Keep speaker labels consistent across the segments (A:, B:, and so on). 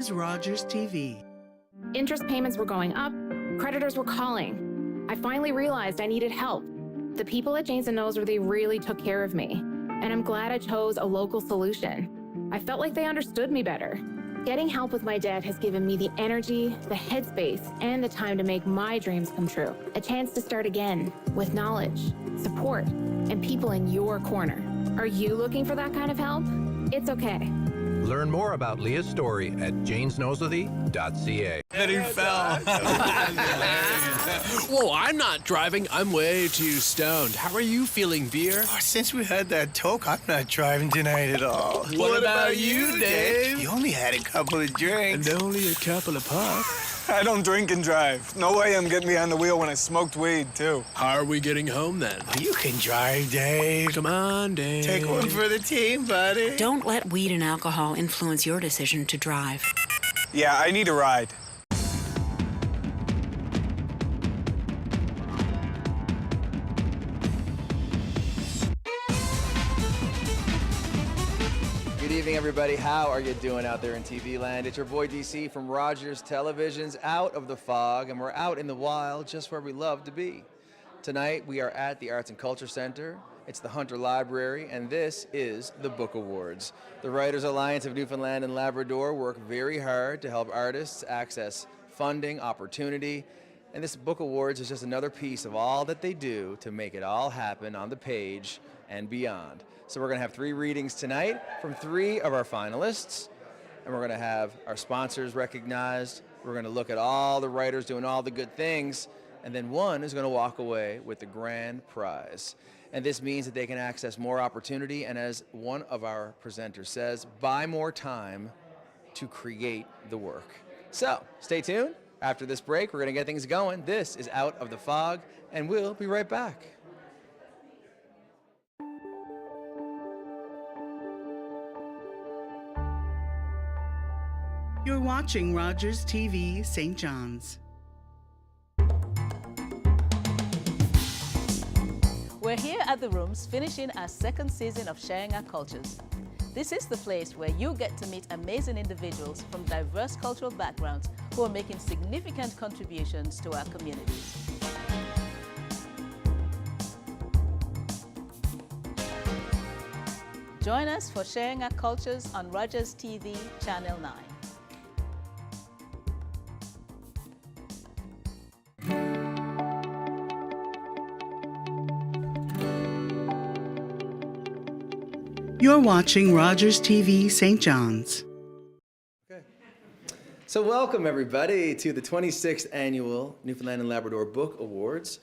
A: is Rogers TV.
B: Interest payments were going up, creditors were calling. I finally realized I needed help. The people at Janes & Noseworthy really took care of me, and I'm glad I chose a local solution. I felt like they understood me better. Getting help with my debt has given me the energy, the headspace, and the time to make my dreams come true. A chance to start again with knowledge, support, and people in your corner. Are you looking for that kind of help? It's okay.
C: Learn more about Leah's story at janesnoseworthy.ca.
D: And he fell.
E: Whoa, I'm not driving. I'm way too stoned. How are you feeling, Veer?
D: Oh, since we had that talk, I'm not driving tonight at all.
E: What about you, Dave?
D: You only had a couple of drinks.
E: And only a couple of puffs.
F: I don't drink and drive. No way I'm getting behind the wheel when I smoked weed, too.
E: How are we getting home, then?
D: Well, you can drive, Dave.
E: Come on, Dave.
D: Take one for the team, buddy.
G: Don't let weed and alcohol influence your decision to drive.
F: Yeah, I need a ride.
H: Good evening, everybody. How are you doing out there in TV land? It's your boy DC from Rogers Television's Out of the Fog, and we're out in the wild, just where we love to be. Tonight, we are at the Arts and Culture Center. It's the Hunter Library, and this is the Book Awards. The Writers Alliance of Newfoundland and Labrador work very hard to help artists access funding, opportunity, and this Book Awards is just another piece of all that they do to make it all happen on the page and beyond. So we're going to have 3 readings tonight from 3 of our finalists, and we're going to have our sponsors recognized. We're going to look at all the writers doing all the good things, and then one is going to walk away with the grand prize. And this means that they can access more opportunity, and as one of our presenters says, buy more time to create the work. So stay tuned. After this break, we're going to get things going. This is Out of the Fog, and we'll be right back.
A: You're watching Rogers TV St. John's.
I: We're here at the Rooms finishing our 2nd season of Sharing Our Cultures. This is the place where you get to meet amazing individuals from diverse cultural backgrounds who are making significant contributions to our communities. Join us for Sharing Our Cultures on Rogers TV, Channel 9.
A: You're watching Rogers TV St. John's.
H: Okay. So welcome, everybody, to the 26th Annual Newfoundland and Labrador Book Awards.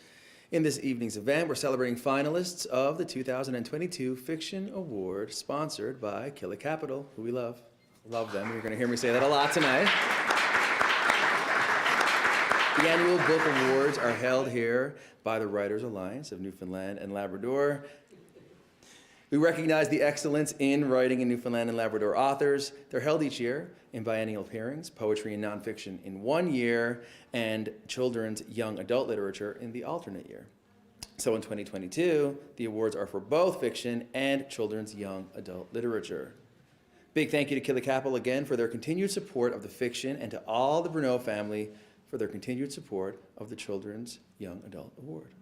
H: In this evening's event, we're celebrating finalists of the 2022 Fiction Award, sponsored by Killick Capital, who we love. Love them. You're going to hear me say that a lot tonight. The annual book awards are held here by the Writers Alliance of Newfoundland and Labrador. We recognize the excellence in writing in Newfoundland and Labrador authors. They're held each year in biennial pairings, poetry and nonfiction in one year, and children's young adult literature in the alternate year. So in 2022, the awards are for both fiction and children's young adult literature. Big thank you to Killick Capital again for their continued support of the fiction, and to all the Bruneau family for their continued support of the Children's Young Adult Award.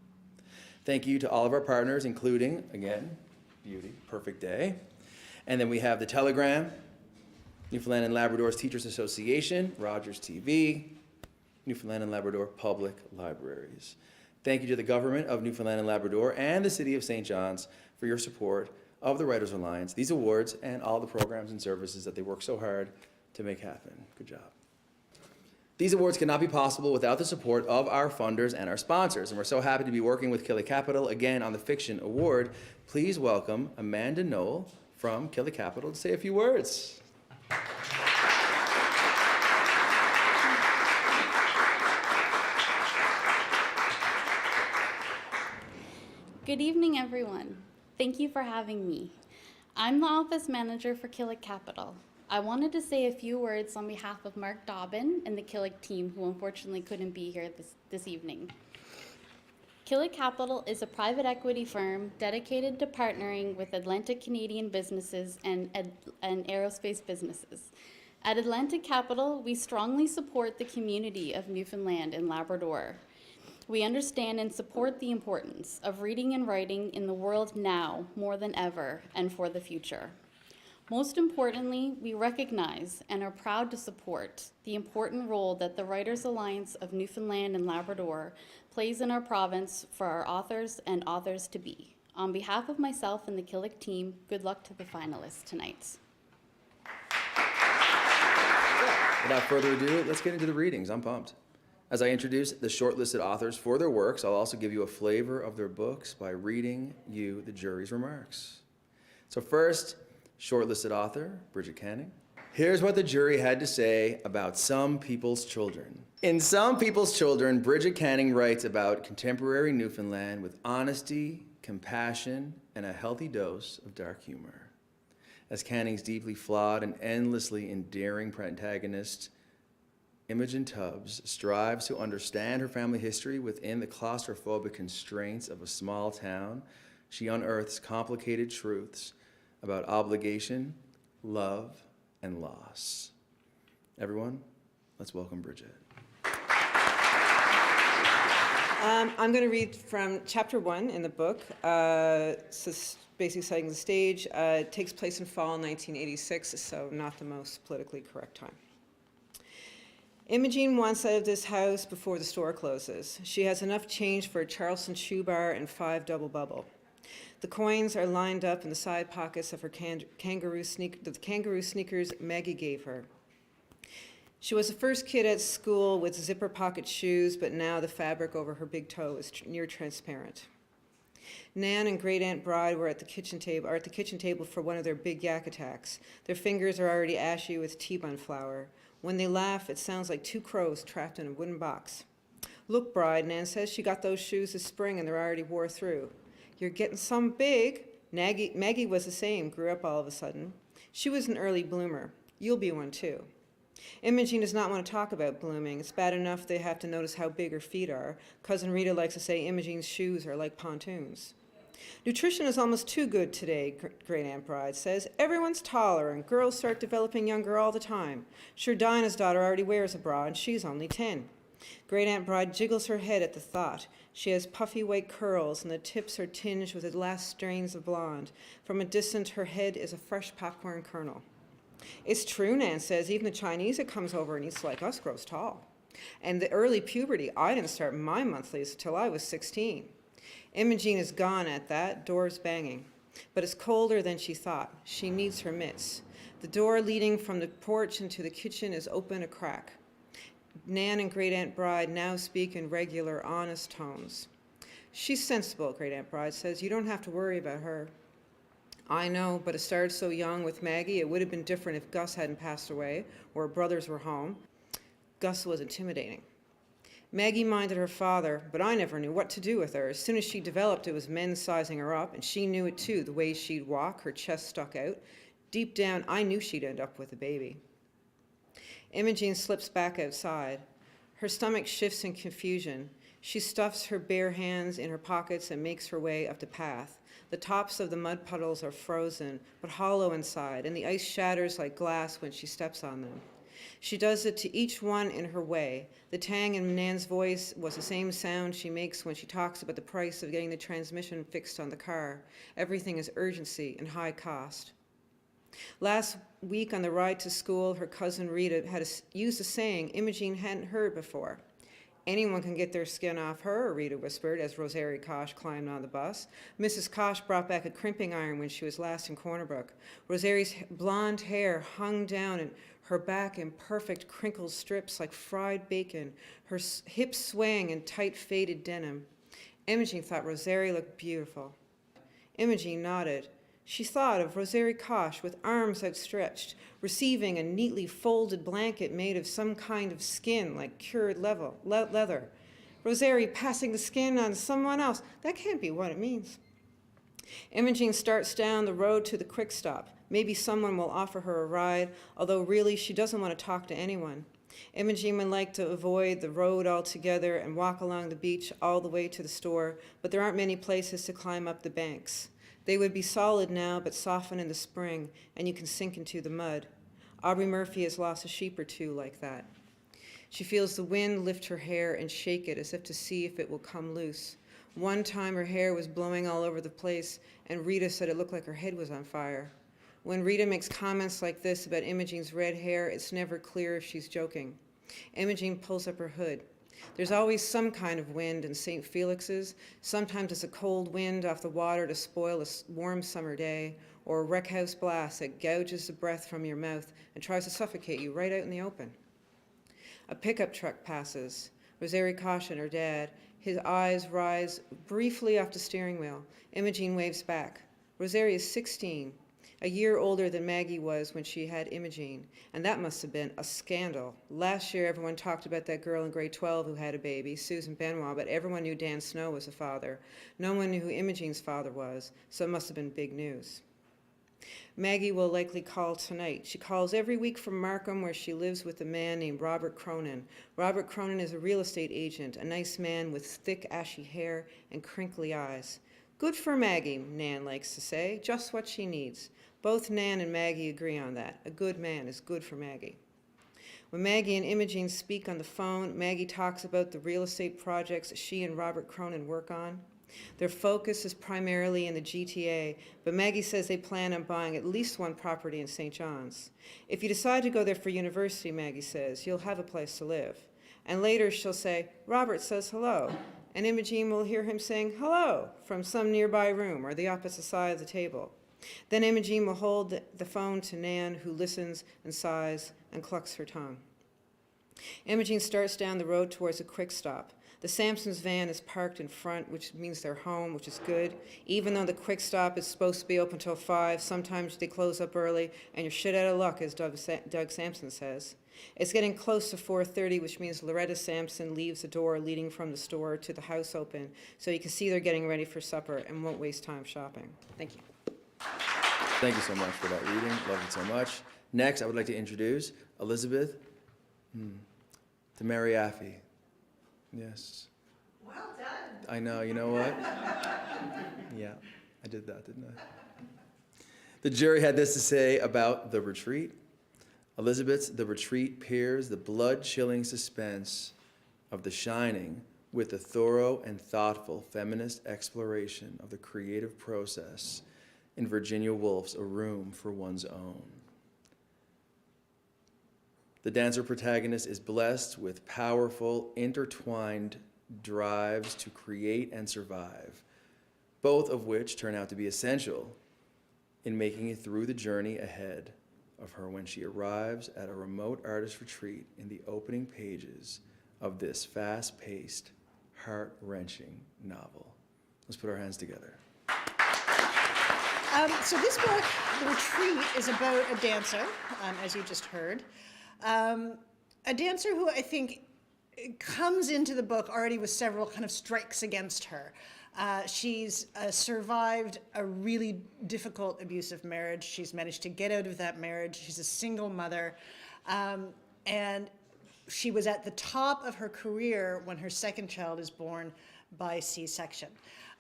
H: Thank you to all of our partners, including, again, Beauty, Perfect Day. And then we have the Telegram, Newfoundland and Labrador's Teachers Association, Rogers TV, Newfoundland and Labrador Public Libraries. Thank you to the government of Newfoundland and Labrador and the City of St. John's for your support of the Writers Alliance, these awards, and all the programs and services that they work so hard to make happen. Good job. These awards cannot be possible without the support of our funders and our sponsors, and we're so happy to be working with Killick Capital again on the Fiction Award. Please welcome Amanda Knoll from Killick Capital to say a few words.
J: Good evening, everyone. Thank you for having me. I'm the office manager for Killick Capital. I wanted to say a few words on behalf of Mark Dobbin and the Killick team, who unfortunately couldn't be here this evening. Killick Capital is a private equity firm dedicated to partnering with Atlantic Canadian businesses and aerospace businesses. At Atlantic Capital, we strongly support the community of Newfoundland and Labrador. We understand and support the importance of reading and writing in the world now more than ever and for the future. Most importantly, we recognize and are proud to support the important role that the Writers Alliance of Newfoundland and Labrador plays in our province for our authors and authors-to-be. On behalf of myself and the Killick team, good luck to the finalists tonight.
H: Without further ado, let's get into the readings. I'm pumped. As I introduce the shortlisted authors for their works, I'll also give you a flavor of their books by reading you the jury's remarks. So first, shortlisted author, Bridget Canning. Here's what the jury had to say about Some People's Children. In Some People's Children, Bridget Canning writes about contemporary Newfoundland with honesty, compassion, and a healthy dose of dark humor. As Canning's deeply flawed and endlessly endearing protagonist, Imogen Tubbs strives to understand her family history within the claustrophobic constraints of a small town. She unearths complicated truths about obligation, love, and loss. Everyone, let's welcome Bridget.
K: I'm going to read from chapter 1 in the book. It's basically setting the stage. It takes place in fall 1986, so not the most politically correct time. Imogene wants out of this house before the store closes. She has enough change for a Charleston Chew Bar and 5 double bubble. The coins are lined up in the side pockets of her kangaroo sneakers Maggie gave her. She was the first kid at school with zipper pocket shoes, but now the fabric over her big toe is near transparent. Nan and Great Aunt Bride are at the kitchen table for one of their big yak attacks. Their fingers are already ashy with tea-bun flour. When they laugh, it sounds like 2 crows trapped in a wooden box. Look, Bride, Nan says, she got those shoes this spring and they're already wore through. You're getting some big. Maggie was the same, grew up all of a sudden. She was an early bloomer. You'll be one too. Imogene does not want to talk about blooming. It's bad enough they have to notice how big her feet are. Cousin Rita likes to say Imogene's shoes are like pontoons. Nutrition is almost too good today, Great Aunt Bride says. Everyone's taller and girls start developing younger all the time. Sure, Dinah's daughter already wears a bra and she's only 10. Great Aunt Bride jiggles her head at the thought. She has puffy white curls and the tips are tinged with the last strains of blonde. From a distance, her head is a fresh popcorn kernel. It's true, Nan says, even the Chinese that comes over and eats like us grows tall. And the early puberty, I didn't start my monthlies until I was 16. Imogene is gone at that, doors banging. But it's colder than she thought. She needs her mitts. The door leading from the porch into the kitchen is open a crack. Nan and Great Aunt Bride now speak in regular, honest tones. She's sensible, Great Aunt Bride says. You don't have to worry about her. I know, but it started so young with Maggie, it would have been different if Gus hadn't passed away or her brothers were home. Gus was intimidating. Maggie minded her father, but I never knew what to do with her. As soon as she developed, it was men sizing her up, and she knew it too, the way she'd walk, her chest stuck out. Deep down, I knew she'd end up with a baby. Imogene slips back outside. Her stomach shifts in confusion. She stuffs her bare hands in her pockets and makes her way up the path. The tops of the mud puddles are frozen, but hollow inside, and the ice shatters like glass when she steps on them. She does it to each one in her way. The tang in Nan's voice was the same sound she makes when she talks about the price of getting the transmission fixed on the car. Everything is urgency and high cost. Last week on the ride to school, her cousin Rita had used a saying Imogene hadn't heard before. Anyone can get their skin off her, Rita whispered as Rosarie Kosh climbed on the bus. Mrs. Kosh brought back a crimping iron when she was last in Corner Brook. Rosarie's blonde hair hung down and her back in perfect crinkled strips like fried bacon, her hips swaying in tight faded denim. Imogene thought Rosarie looked beautiful. Imogene nodded. She thought of Rosarie Kosh with arms outstretched, receiving a neatly folded blanket made of some kind of skin like cured leather. Rosarie passing the skin on someone else. That can't be what it means. Imogene starts down the road to the quick stop. Maybe someone will offer her a ride, although really she doesn't want to talk to anyone. Imogene would like to avoid the road altogether and walk along the beach all the way to the store, but there aren't many places to climb up the banks. They would be solid now, but soften in the spring, and you can sink into the mud. Aubrey Murphy has lost a sheep or two like that. She feels the wind lift her hair and shake it as if to see if it will come loose. One time her hair was blowing all over the place, and Rita said it looked like her head was on fire. When Rita makes comments like this about Imogene's red hair, it's never clear if she's joking. Imogene pulls up her hood. There's always some kind of wind in St. Felix's. Sometimes it's a cold wind off the water to spoil a warm summer day, or a wreck house blast that gouges the breath from your mouth and tries to suffocate you right out in the open. A pickup truck passes. Rosarie cautioned her dad. His eyes rise briefly off the steering wheel. Imogene waves back. Rosarie is 16, a year older than Maggie was when she had Imogene, and that must have been a scandal. Last year, everyone talked about that girl in grade 12 who had a baby, Susan Benoit, but everyone knew Dan Snow was the father. No one knew who Imogene's father was, so it must have been big news. Maggie will likely call tonight. She calls every week from Markham, where she lives with a man named Robert Cronin. Robert Cronin is a real estate agent, a nice man with thick, ashy hair and crinkly eyes. Good for Maggie, Nan likes to say, just what she needs. Both Nan and Maggie agree on that. A good man is good for Maggie. When Maggie and Imogen speak on the phone, Maggie talks about the real estate projects she and Robert Cronin work on. Their focus is primarily in the GTA, but Maggie says they plan on buying at least one property in St. John's. If you decide to go there for university, Maggie says, you'll have a place to live. And later she'll say, Robert says hello, and Imogen will hear him saying hello from some nearby room or the opposite side of the table. Then Imogen will hold the phone to Nan, who listens and sighs and clucks her tongue. Imogen starts down the road towards a quick stop. The Sampsons' van is parked in front, which means they're home, which is good. Even though the quick stop is supposed to be open till 5, sometimes they close up early, and you're shit out of luck, as Doug Sampson says. It's getting close to 4:30, which means Loretta Sampson leaves the door leading from the store to the house open, so you can see they're getting ready for supper and won't waste time shopping. Thank you.
H: Thank you so much for that reading. Love it so much. Next, I would like to introduce Elisabeth to Mariaffi. Yes.
L: Well done.
H: I know, you know what? Yeah, I did that, didn't I? The jury had this to say about The Retreat. Elisabeth's The Retreat pairs the blood-chilling suspense of The Shining with a thorough and thoughtful feminist exploration of the creative process in Virginia Woolf's A Room for One's Own. The dancer protagonist is blessed with powerful, intertwined drives to create and survive, both of which turn out to be essential in making it through the journey ahead of her when she arrives at a remote artist retreat in the opening pages of this fast-paced, heart-wrenching novel. Let's put our hands together.
L: So this book, The Retreat, is about a dancer, as you just heard. A dancer who I think comes into the book already with several kind of strikes against her. She's survived a really difficult abusive marriage. She's managed to get out of that marriage. She's a single mother. And she was at the top of her career when her second child is born by C-section.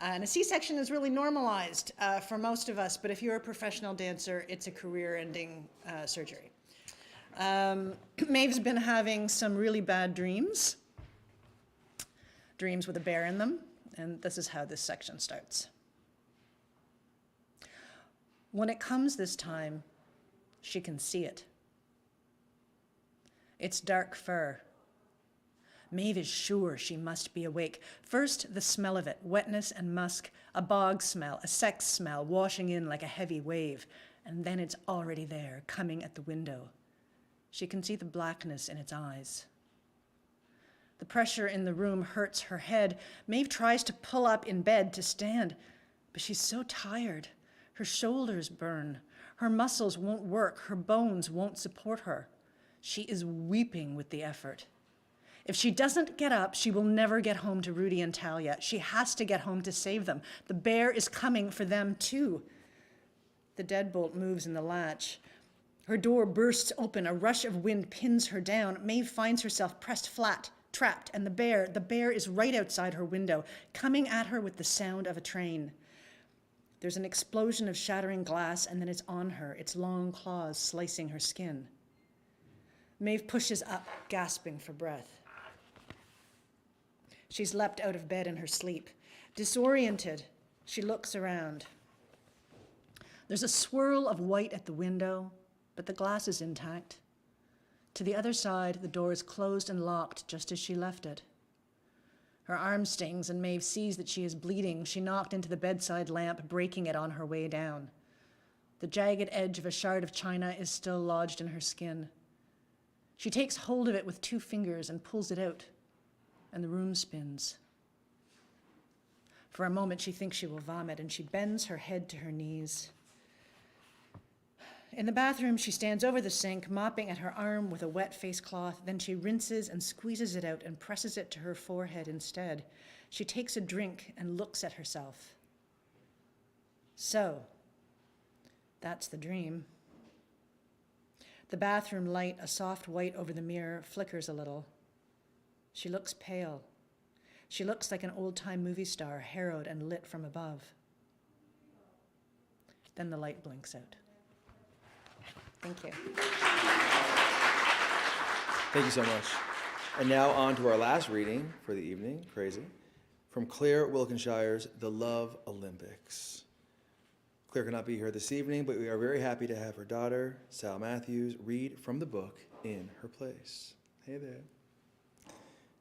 L: And a C-section is really normalized for most of us, but if you're a professional dancer, it's a career-ending surgery. Maeve's been having some really bad dreams with a bear in them, and this is how this section starts. When it comes this time, she can see it. It's dark fur. Maeve is sure she must be awake. First, the smell of it, wetness and musk, a bog smell, a sex smell washing in like a heavy wave, and then it's already there, coming at the window. She can see the blackness in its eyes. The pressure in the room hurts her head. Maeve tries to pull up in bed to stand, but she's so tired. Her shoulders burn. Her muscles won't work. Her bones won't support her. She is weeping with the effort. If she doesn't get up, she will never get home to Rudy and Talia. She has to get home to save them. The bear is coming for them too. The deadbolt moves in the latch. Her door bursts open. A rush of wind pins her down. Maeve finds herself pressed flat, trapped, and the bear is right outside her window, coming at her with the sound of a train. There's an explosion of shattering glass, and then it's on her, its long claws slicing her skin. Maeve pushes up, gasping for breath. She's leapt out of bed in her sleep. Disoriented, she looks around. There's a swirl of white at the window, but the glass is intact. To the other side, the door is closed and locked just as she left it. Her arm stings, and Maeve sees that she is bleeding. She knocked into the bedside lamp, breaking it on her way down. The jagged edge of a shard of china is still lodged in her skin. She takes hold of it with 2 fingers and pulls it out, and the room spins. For a moment, she thinks she will vomit, and she bends her head to her knees. In the bathroom, she stands over the sink, mopping at her arm with a wet face cloth. Then she rinses and squeezes it out and presses it to her forehead instead. She takes a drink and looks at herself. So, that's the dream. The bathroom light, a soft white over the mirror, flickers a little. She looks pale. She looks like an old-time movie star, harrowed and lit from above. Then the light blinks out. Thank you.
H: Thank you so much. And now on to our last reading for the evening, crazy, from Claire Wilkinshire's The Love Olympics. Claire cannot be here this evening, but we are very happy to have her daughter, Sal Matthews, read from the book in her place. Hey there.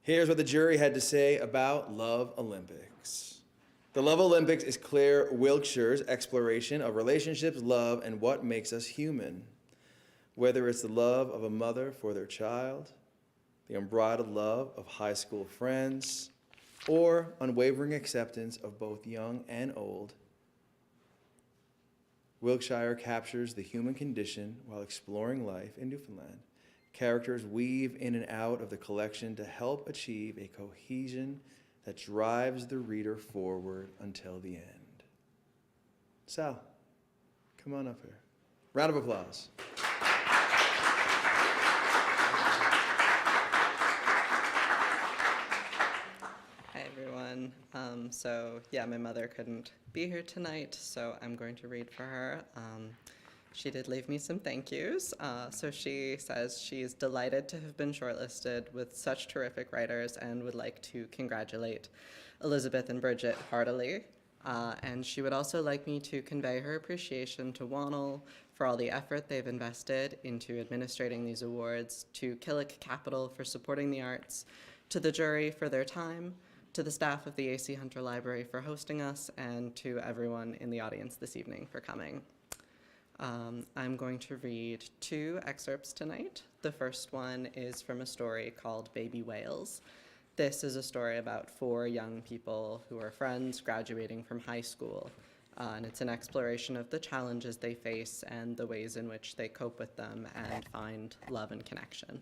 H: Here's what the jury had to say about Love Olympics. The Love Olympics is Claire Wilkshire's exploration of relationships, love, and what makes us human. Whether it's the love of a mother for their child, the unbridled love of high school friends, or unwavering acceptance of both young and old, Wilkshire captures the human condition while exploring life in Newfoundland. Characters weave in and out of the collection to help achieve a cohesion that drives the reader forward until the end. Sal, come on up here. Round of applause.
M: Hi, everyone. My mother couldn't be here tonight, so I'm going to read for her. She did leave me some thank yous. So she says she's delighted to have been shortlisted with such terrific writers and would like to congratulate Elisabeth and Bridget heartily. And she would also like me to convey her appreciation to WANL for all the effort they've invested into administrating these awards, to Killick Capital for supporting the arts, to the jury for their time, to the staff of the A.C. Hunter Library for hosting us, and to everyone in the audience this evening for coming. I'm going to read 2 excerpts tonight. The first one is from a story called Baby Whales. This is a story about 4 young people who are friends graduating from high school, and it's an exploration of the challenges they face and the ways in which they cope with them and find love and connection.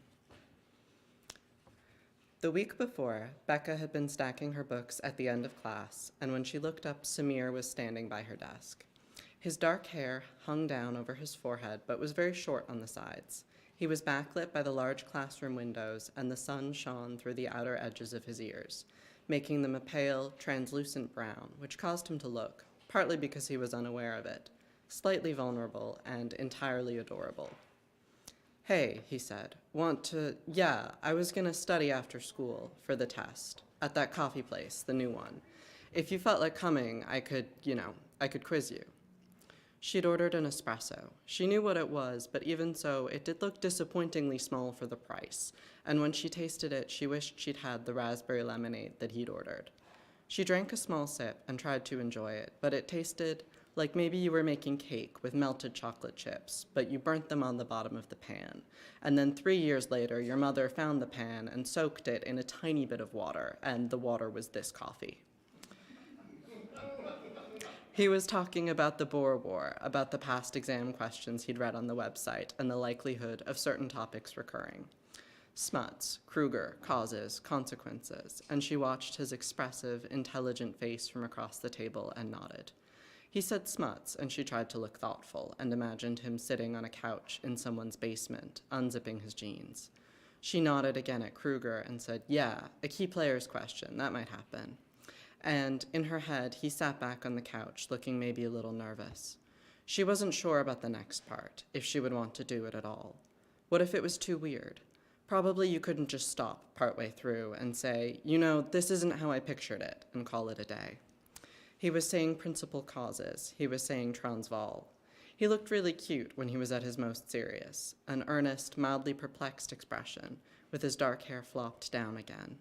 M: The week before, Becca had been stacking her books at the end of class, and when she looked up, Samir was standing by her desk. His dark hair hung down over his forehead, but was very short on the sides. He was backlit by the large classroom windows, and the sun shone through the outer edges of his ears, making them a pale, translucent brown, which caused him to look, partly because he was unaware of it, slightly vulnerable and entirely adorable. "Hey," he said, I was gonna study after school for the test, at that coffee place, the new one. If you felt like coming, I could quiz you." She'd ordered an espresso. She knew what it was, but even so, it did look disappointingly small for the price, and when she tasted it, she wished she'd had the raspberry lemonade that he'd ordered. She drank a small sip and tried to enjoy it, but it tasted like maybe you were making cake with melted chocolate chips, but you burnt them on the bottom of the pan. And then 3 years later, your mother found the pan and soaked it in a tiny bit of water, and the water was this coffee. He was talking about the Boer War, about the past exam questions he'd read on the website, and the likelihood of certain topics recurring. Smuts, Kruger, causes, consequences, and she watched his expressive, intelligent face from across the table and nodded. He said smuts, and she tried to look thoughtful and imagined him sitting on a couch in someone's basement, unzipping his jeans. She nodded again at Kruger and said, "Yeah, a key players question, that might happen." And in her head, he sat back on the couch, looking maybe a little nervous. She wasn't sure about the next part, if she would want to do it at all. What if it was too weird? Probably you couldn't just stop partway through and say, you know, this isn't how I pictured it, and call it a day. He was saying principal causes. He was saying Transvaal. He looked really cute when he was at his most serious, an earnest, mildly perplexed expression, with his dark hair flopped down again.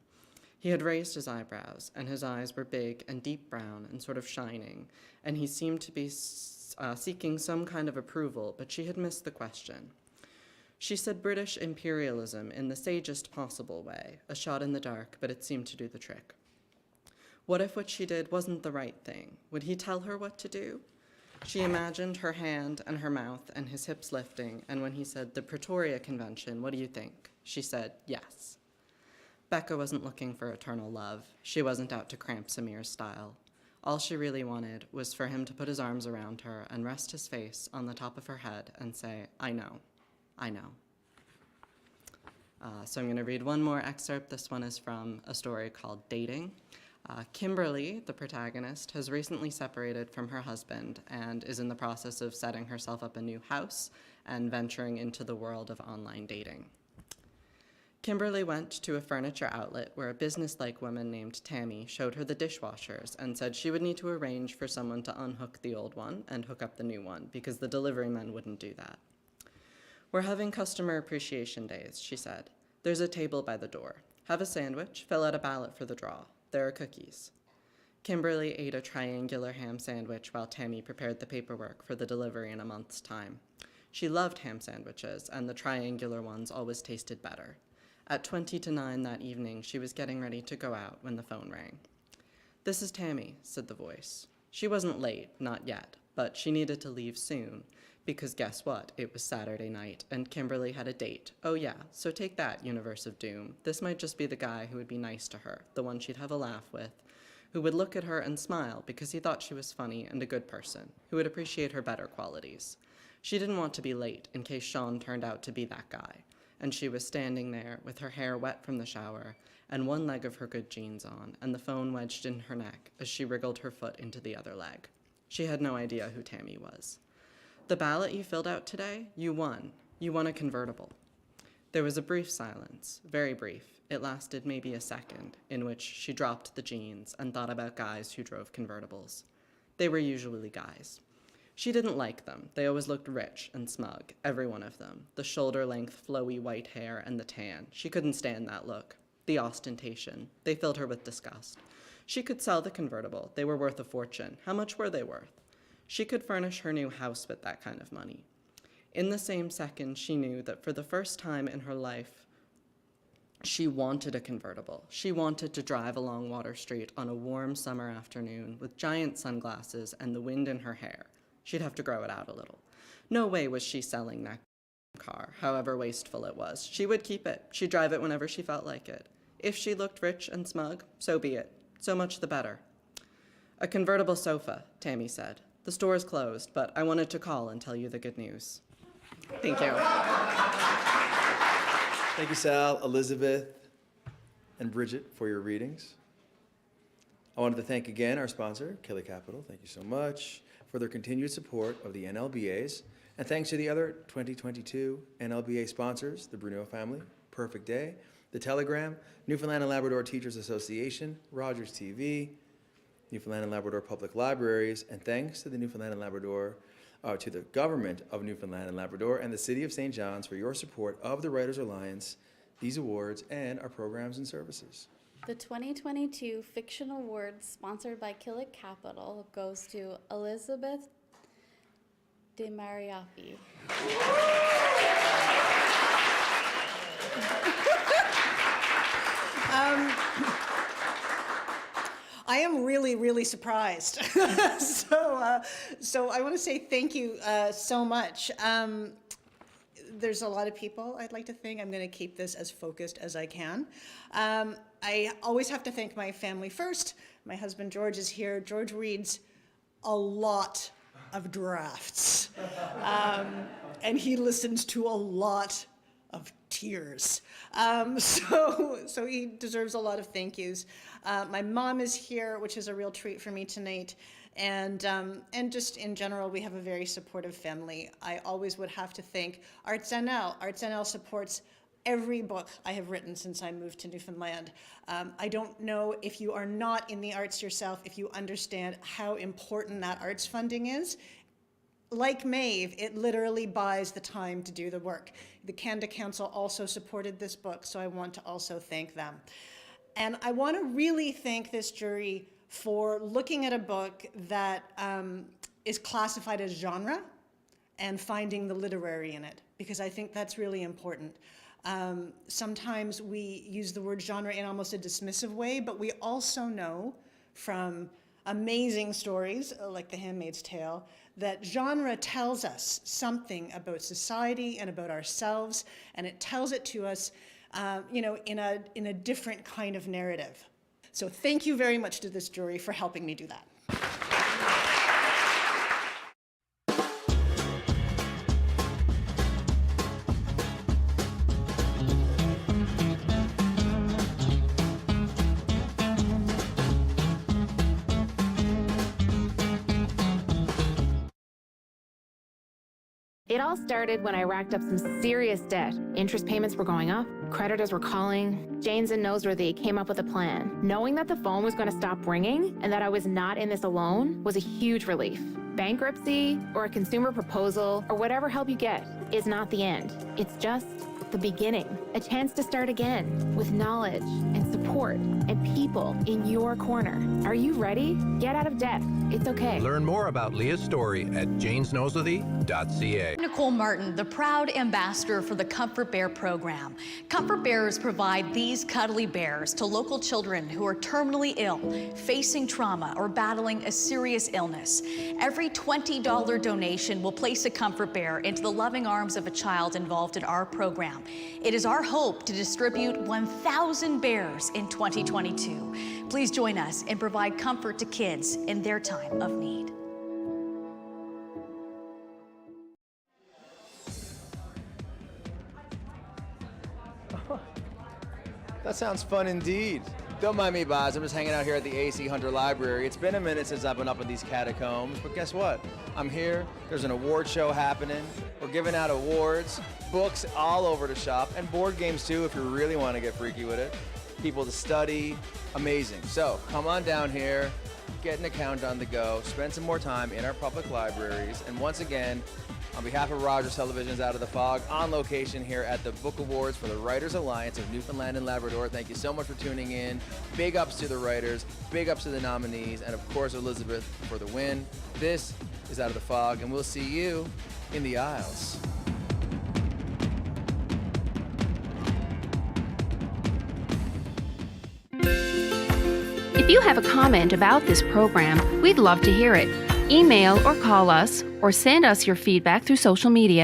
M: He had raised his eyebrows, and his eyes were big and deep brown and sort of shining, and he seemed to be seeking some kind of approval, but she had missed the question. She said British imperialism in the sagest possible way, a shot in the dark, but it seemed to do the trick. What if what she did wasn't the right thing? Would he tell her what to do? She imagined her hand and her mouth and his hips lifting, and when he said, the Pretoria Convention, what do you think? She said, yes. Becca wasn't looking for eternal love. She wasn't out to cramp Samir's style. All she really wanted was for him to put his arms around her and rest his face on the top of her head and say, I know. I know. So I'm going to read one more excerpt. This one is from a story called Dating. Kimberly, the protagonist, has recently separated from her husband and is in the process of setting herself up a new house and venturing into the world of online dating. Kimberly went to a furniture outlet where a businesslike woman named Tammy showed her the dishwashers and said she would need to arrange for someone to unhook the old one and hook up the new one because the delivery men wouldn't do that. We're having customer appreciation days, she said. There's a table by the door. Have a sandwich, fill out a ballot for the draw. There are cookies. Kimberly ate a triangular ham sandwich while Tammy prepared the paperwork for the delivery in a month's time. She loved ham sandwiches, and the triangular ones always tasted better. At 8:50 that evening, she was getting ready to go out when the phone rang. This is Tammy, said the voice. She wasn't late, not yet, but she needed to leave soon, because guess what? It was Saturday night, and Kimberly had a date. Oh yeah, so take that, Universe of Doom. This might just be the guy who would be nice to her, the one she'd have a laugh with, who would look at her and smile because he thought she was funny and a good person, who would appreciate her better qualities. She didn't want to be late in case Sean turned out to be that guy, and she was standing there with her hair wet from the shower and one leg of her good jeans on, and the phone wedged in her neck as she wriggled her foot into the other leg. She had no idea who Tammy was. The ballot you filled out today, you won. You won a convertible. There was a brief silence, very brief. It lasted maybe a second, in which she dropped the jeans and thought about guys who drove convertibles. They were usually guys. She didn't like them. They always looked rich and smug, every one of them. The shoulder-length, flowy white hair and the tan. She couldn't stand that look. The ostentation. They filled her with disgust. She could sell the convertible. They were worth a fortune. How much were they worth? She could furnish her new house with that kind of money. In the same second, she knew that for the first time in her life, she wanted a convertible. She wanted to drive along Water Street on a warm summer afternoon with giant sunglasses and the wind in her hair. She'd have to grow it out a little. No way was she selling that car, however wasteful it was. She would keep it. She'd drive it whenever she felt like it. If she looked rich and smug, so be it. So much the better. A convertible sofa, Tammy said. The store is closed, but I wanted to call and tell you the good news. Thank you.
H: Thank you, Sal, Elisabeth, and Bridget for your readings. I wanted to thank again our sponsor, Coady Capital. Thank you so much for their continued support of the NLBAs. And thanks to the other 2022 NLBA sponsors, the Bruneau family, Perfect Day, The Telegram, Newfoundland and Labrador Teachers Association, Rogers TV, Newfoundland and Labrador Public Libraries, and thanks to the Newfoundland and Labrador, to the government of Newfoundland and Labrador and the City of St. John's for your support of the Writers Alliance, these awards, and our programs and services.
J: The 2022 Fiction Awards, sponsored by Coady Capital, goes to Elisabeth de Mariaffi.
L: I am really, really surprised. So I want to say thank you so much. There's a lot of people I'd like to thank. I'm going to keep this as focused as I can. I always have to thank my family first. My husband George is here. George reads a lot of drafts. And he listens to a lot of tears. So he deserves a lot of thank yous. My mom is here, which is a real treat for me tonight. And just in general, we have a very supportive family. I always would have to thank Arts NL. Arts NL supports every book I have written since I moved to Newfoundland. I don't know if you are not in the arts yourself, if you understand how important that arts funding is. Like Maeve, it literally buys the time to do the work. The Canada Council also supported this book, so I want to also thank them. And I want to really thank this jury for looking at a book that is classified as genre and finding the literary in it, because I think that's really important. Sometimes we use the word genre in almost a dismissive way, but we also know from amazing stories like The Handmaid's Tale that genre tells us something about society and about ourselves, and it tells it to us in a different kind of narrative. So thank you very much to this jury for helping me do that.
B: It all started when I racked up some serious debt. Interest payments were going up, creditors were calling. Janes and Noseworthy came up with a plan. Knowing that the phone was going to stop ringing and that I was not in this alone was a huge relief. Bankruptcy or a consumer proposal or whatever help you get is not the end. It's just the beginning. A chance to start again with knowledge and support and people in your corner. Are you ready? Get out of debt. It's okay.
C: Learn more about Leah's story at janesnoseworthy.ca.
N: Nicole Martin, the proud ambassador for the Comfort Bear program. Comfort Bears provide these cuddly bears to local children who are terminally ill, facing trauma, or battling a serious illness. Every $20 donation will place a Comfort Bear into the loving arms of a child involved in our program. It is our hope to distribute 1,000 bears in 2022. Please join us and provide comfort to kids in their time of need.
H: That sounds fun indeed. Don't mind me, Boz. I'm just hanging out here at the A.C. Hunter Library. It's been a minute since I've been up in these catacombs, but guess what? I'm here. There's an award show happening. We're giving out awards, books all over the shop, and board games too if you really want to get freaky with it. People to study. Amazing. So come on down here, get an account on the go, spend some more time in our public libraries, and once again, on behalf of Rogers Television's Out of the Fog, on location here at the Book Awards for the Writers Alliance of Newfoundland and Labrador. Thank you so much for tuning in. Big ups to the writers, big ups to the nominees, and of course Elisabeth for the win. This is Out of the Fog, and we'll see you in the aisles.
O: If you have a comment about this program, we'd love to hear it. Email or call us, or send us your feedback through social media.